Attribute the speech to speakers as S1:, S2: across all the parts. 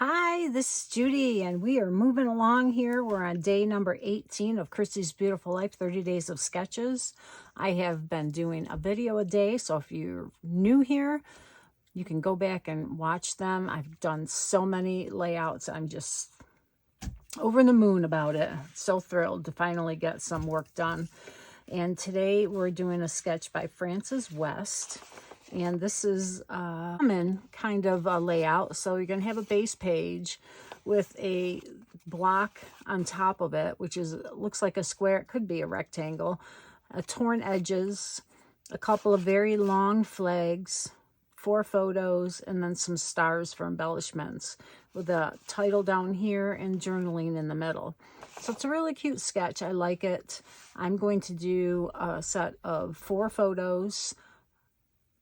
S1: Hi, this is Judy, and we are moving along here. We're on day number 18 of Christy's Beautiful Life, 30 Days of Sketches. I have been doing a video a day, so if you're new here, you can go back and watch them. I've done so many layouts. I'm just over the moon about it. So thrilled to finally get some work done. And today we're doing a sketch by Frances West. And this is a common kind of a layout. So you're going to have a base page with a block on top of it, which looks like a square. It could be a rectangle. Torn edges, a couple of very long flags, 4 photos, and then some stars for embellishments with a title down here and journaling in the middle. So it's a really cute sketch. I like it. I'm going to do a set of 4 photos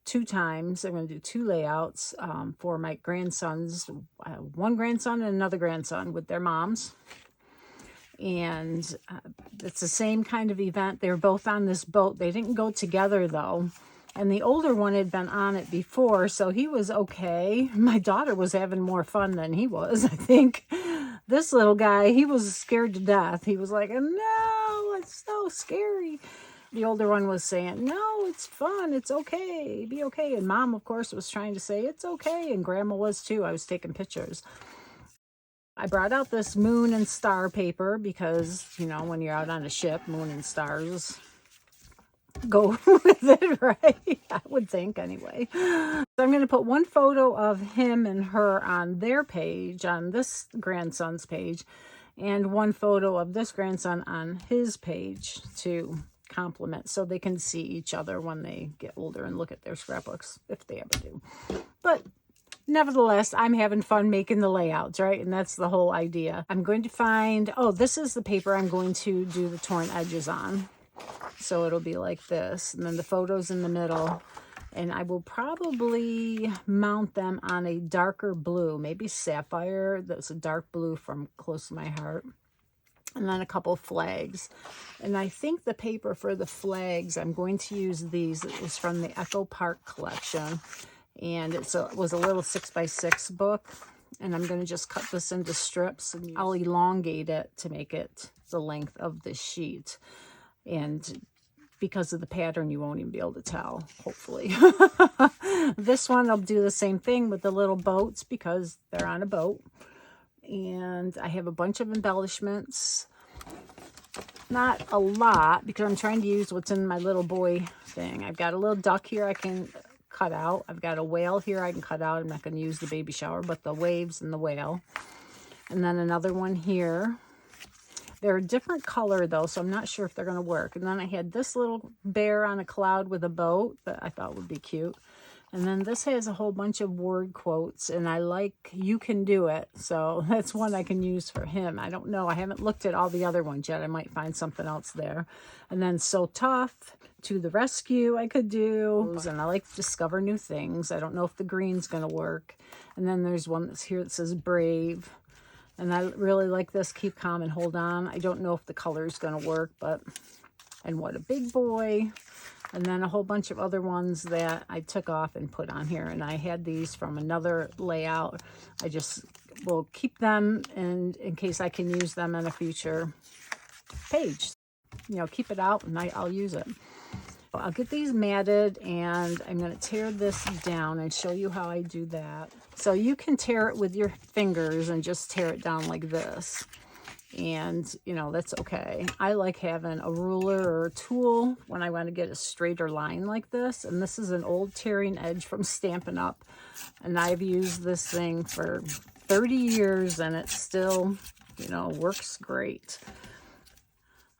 S1: 2 times. I'm going to do 2 layouts for my grandsons, one grandson and another grandson with their moms. And it's the same kind of event. They were both on this boat. They didn't go together though. And the older one had been on it before, so he was okay. My daughter was having more fun than he was, I think. This little guy, he was scared to death. He was like, no, it's so scary. The older one was saying, no, it's fun. It's okay. Be okay. And Mom, of course, was trying to say, it's okay. And Grandma was too. I was taking pictures. I brought out this moon and star paper because, you know, when you're out on a ship, moon and stars go with it, right? I would think anyway. So I'm going to put 1 photo of him and her on their page, on this grandson's page, and 1 photo of this grandson on his page to compliment, so they can see each other when they get older and look at their scrapbooks, if they ever do. But nevertheless, I'm having fun making the layouts, right? And that's the whole idea. I'm going to find, oh, this is the paper I'm going to do the torn edges on. So it'll be like this, and then the photos in the middle. And I will probably mount them on a darker blue, maybe sapphire. That's a dark blue from Close to My Heart. And then a couple flags. And I think the paper for the flags, I'm going to use these. It was from the Echo Park collection. And it was a little 6x6 book. And I'm going to just cut this into strips. And I'll elongate it to make it the length of the sheet. And because of the pattern, you won't even be able to tell, hopefully. This one, I'll do the same thing with the little boats because they're on a boat. And I have a bunch of embellishments. Not a lot because I'm trying to use what's in my little boy thing. I've got a little duck here I can cut out. I've got a whale here I can cut out. I'm not going to use the baby shower, but the waves and the whale. And then another one here. They're a different color though, so I'm not sure if they're going to work. And then I had this little bear on a cloud with a boat that I thought would be cute. And then this has a whole bunch of word quotes, and I like "you can do it." So that's one I can use for him. I don't know. I haven't looked at all the other ones yet. I might find something else there. And then "so tough," "to the rescue" I could do. And I like to discover new things. I don't know if the green's going to work. And then there's one that's here that says "brave." And I really like this, "keep calm and hold on." I don't know if the color is going to work, but... And "what a big boy." And then a whole bunch of other ones that I took off and put on here. And I had these from another layout. I just will keep them in case I can use them in a future page. You know, keep it out and I'll use it. I'll get these matted and I'm going to tear this down and show you how I do that. So you can tear it with your fingers and just tear it down like this. And, you know, that's okay. I like having a ruler or a tool when I want to get a straighter line like this. And this is an old tearing edge from Stampin' Up. And I've used this thing for 30 years and it still, you know, works great.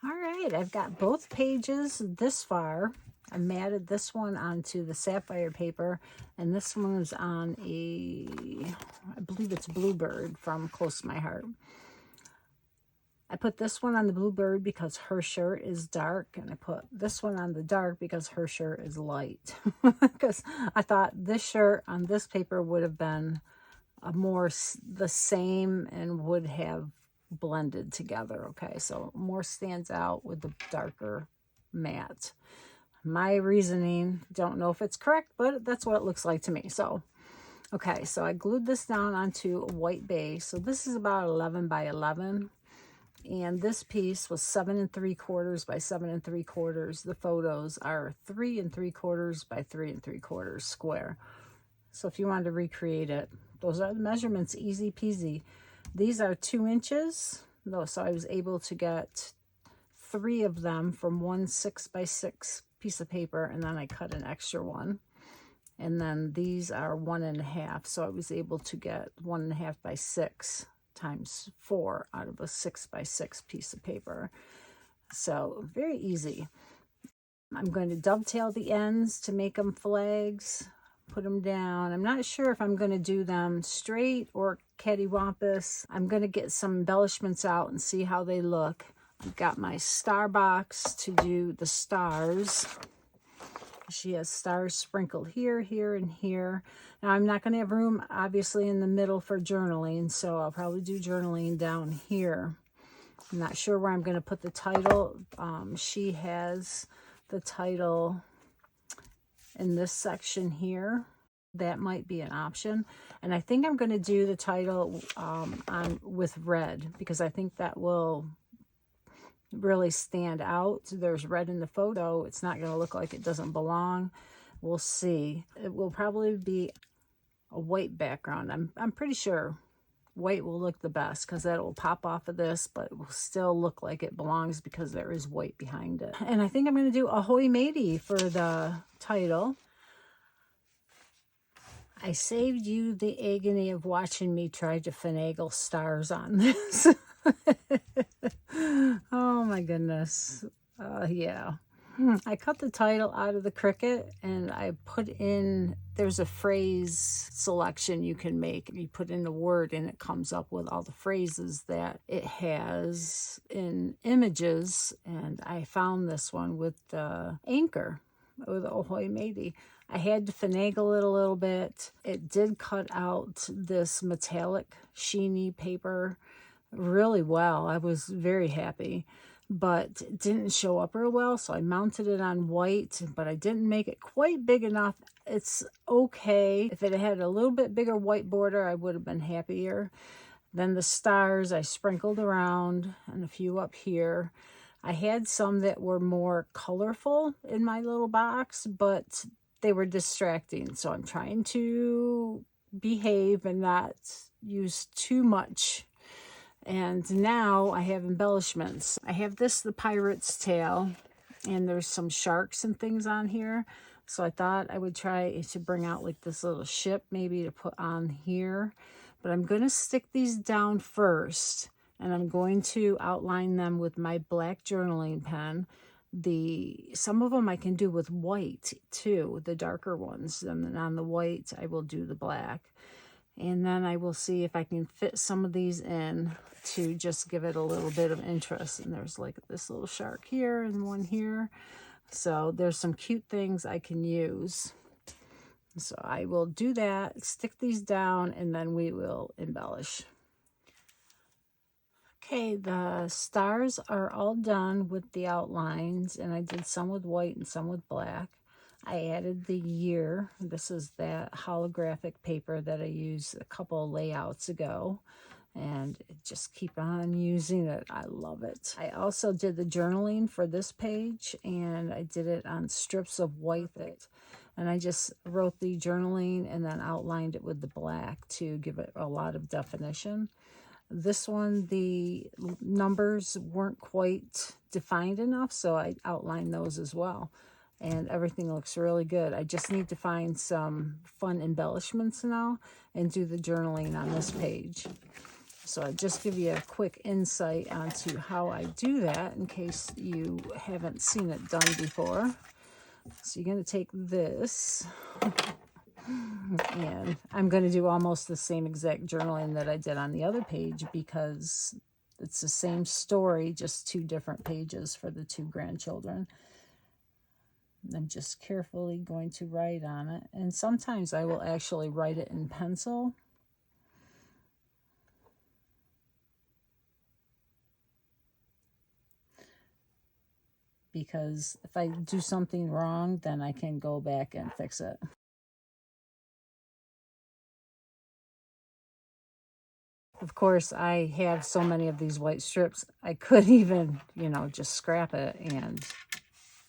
S1: All right, I've got both pages this far. I matted this one onto the sapphire paper, and this one is on I believe it's Bluebird from Close to My Heart. I put this one on the Bluebird because her shirt is dark, and I put this one on the dark because her shirt is light. Because I thought this shirt on this paper would have been more the same and would have blended together. Okay, so more stands out with the darker matte. My reasoning, don't know if it's correct, but that's what it looks like to me. So Okay, so I glued this down onto a white base. So this is about 11 by 11. And this piece was 7 3/4 by 7 3/4. The photos are 3 3/4 by 3 3/4 square. So if you wanted to recreate it, those are the measurements, easy peasy. These are 2 inches, though, so I was able to get 3 of them from one 6 by 6 piece of paper, and then I cut an extra one. And then these are 1 1/2, so I was able to get 1 1/2 by 6 times 4 out of a 6 by 6 piece of paper. So very easy. I'm going to dovetail the ends to make them flags, put them down. I'm not sure if I'm going to do them straight or cattywampus. I'm going to get some embellishments out and see how they look. I've got my star box to do the stars. She has stars sprinkled here, here, and here. Now, I'm not going to have room, obviously, in the middle for journaling, so I'll probably do journaling down here. I'm not sure where I'm going to put the title. She has the title in this section here. That might be an option. And I think I'm going to do the title with red, because I think that will really stand out. There's red in the photo. It's not going to look like it doesn't belong. We'll see. It will probably be a white background. I'm pretty sure white will look the best, because that will pop off of this, but it will still look like it belongs because there is white behind it. And I think I'm going to do Ahoy Matey for the title. I saved you the agony of watching me try to finagle stars on this. Oh my goodness. Yeah. I cut the title out of the Cricut, and I put in, there's a phrase selection you can make. You put in the word and it comes up with all the phrases that it has in images. And I found this one with the anchor, with Ahoy Matey. I had to finagle it a little bit. It did cut out this metallic sheeny paper really well. I was very happy, but it didn't show up real well, so I mounted it on white, but I didn't make it quite big enough. It's okay. If it had a little bit bigger white border, I would have been happier. Then the stars I sprinkled around, and a few up here. I had some that were more colorful in my little box, but they were distracting, so I'm trying to behave and not use too much. And now I have embellishments. I have this, the pirate's tail, and there's some sharks and things on here. So I thought I would try to bring out like this little ship maybe to put on here. But I'm going to stick these down first, and I'm going to outline them with my black journaling pen. Some of them I can do with white too, the darker ones. And then on the white, I will do the black. And then I will see if I can fit some of these in to just give it a little bit of interest. And there's like this little shark here and one here. So there's some cute things I can use. So I will do that, stick these down, and then we will embellish. Okay, the stars are all done with the outlines, and I did some with white and some with black. I added the year. This is that holographic paper that I used a couple of layouts ago, and just keep on using it. I love it. I also did the journaling for this page, and I did it on strips of white. And I just wrote the journaling and then outlined it with the black to give it a lot of definition. This one, the numbers weren't quite defined enough, so I outlined those as well. And everything looks really good. I just need to find some fun embellishments now and do the journaling on this page. So I'll just give you a quick insight onto how I do that in case you haven't seen it done before. So you're going to take this, and I'm going to do almost the same exact journaling that I did on the other page, because it's the same story, just 2 different pages for the 2 grandchildren. I'm just carefully going to write on it, and sometimes I will actually write it in pencil. Because if I do something wrong, then I can go back and fix it. Of course, I have so many of these white strips, I could even, you know, just scrap it and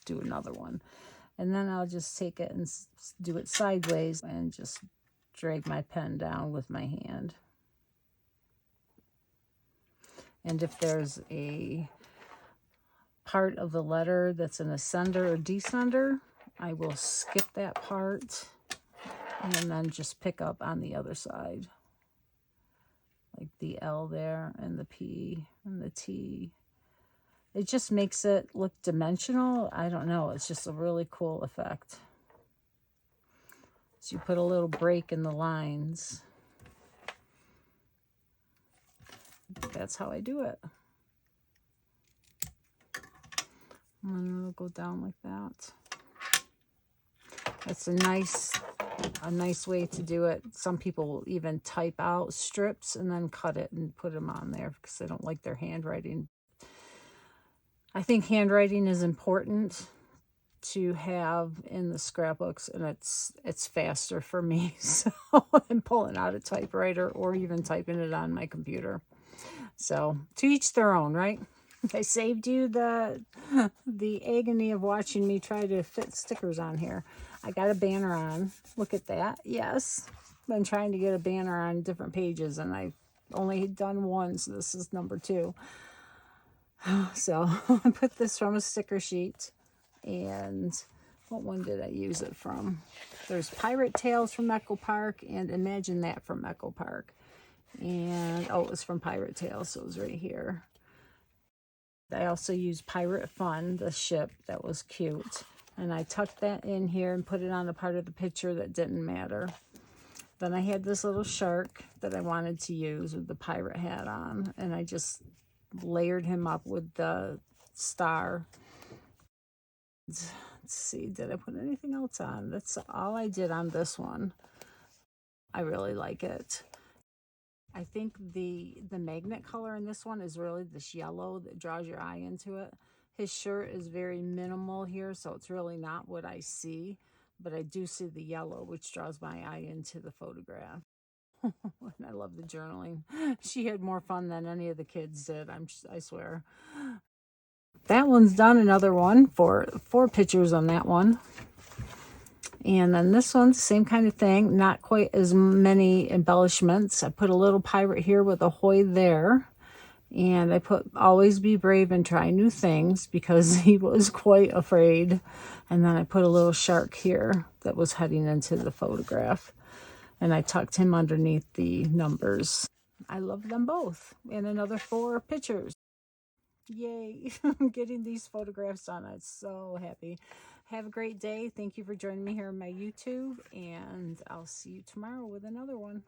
S1: do another one. And then I'll just take it and do it sideways and just drag my pen down with my hand. And if there's a part of the letter that's an ascender or descender, I will skip that part and then just pick up on the other side. Like the L there and the P and the T. It just makes it look dimensional. I don't know. It's just a really cool effect. So you put a little break in the lines. That's how I do it. And then it'll go down like that. It's a nice way to do it. Some people will even type out strips and then cut it and put them on there because they don't like their handwriting. I think handwriting is important to have in the scrapbooks, and it's faster for me so than pulling out a typewriter or even typing it on my computer. So to each their own, right? I saved you the agony of watching me try to fit stickers on here. I got a banner on. Look at that. Yes. Been trying to get a banner on different pages, and I've only done one, so this is number 2. So I put this from a sticker sheet. And what one did I use it from? There's Pirate Tales from Echo Park and Imagine That from Echo Park. And, oh, it was from Pirate Tales, so it was right here. I also used Pirate Fun, the ship. That was cute. And I tucked that in here and put it on a part of the picture that didn't matter. Then I had this little shark that I wanted to use with the pirate hat on. And I just layered him up with the star. Let's see, did I put anything else on? That's all I did on this one. I really like it. I think the magnet color in this one is really this yellow that draws your eye into it. His shirt is very minimal here, so it's really not what I see, but I do see the yellow, which draws my eye into the photograph. And I love the journaling. She had more fun than any of the kids did, I swear. That one's done. Another one for 4 pictures on that one. And then this one's the same kind of thing, not quite as many embellishments. I put a little pirate here with Ahoy there. And I put always be brave and try new things because he was quite afraid. And then I put a little shark here that was heading into the photograph. And I tucked him underneath the numbers. I love them both. And another 4 pictures. Yay, I'm getting these photographs done. I'm so happy. Have a great day. Thank you for joining me here on my YouTube, and I'll see you tomorrow with another one.